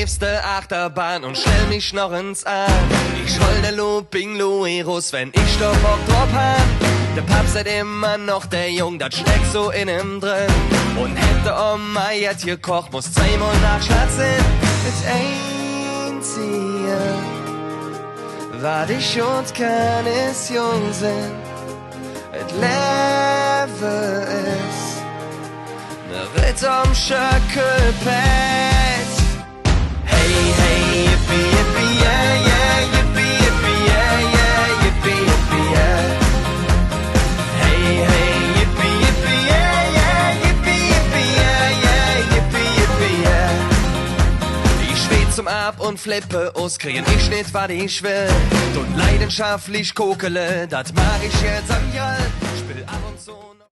liebste Achterbahn und stell mich noch ins an. Ich hol der Looping Louis, wenn ich doch Bock drauf hab. Der Pap seid immer noch der Jung, das steckt so in ihm drin. Und hätte Oma jetzt gekocht, muss zweimal nachschlatzen. It ain't hier, was ich und kann, ist jung sind. Et Leve ist ne Ritt am Schöckelpad. Hey, hey, yippie, yippie, yeah, yeah, yippie, yippie, yeah, yeah, yippie, yippie, yeah. Hey, hey, yippie, yippie, yeah, yeah, yippie, yippie, yeah, yeah, yippie, yippie, yeah. Ich schweb zum Ab und flippe aus, kriegen ich nicht, was ich will. Und leidenschaftlich kokele, das mag ich jetzt am Jahr.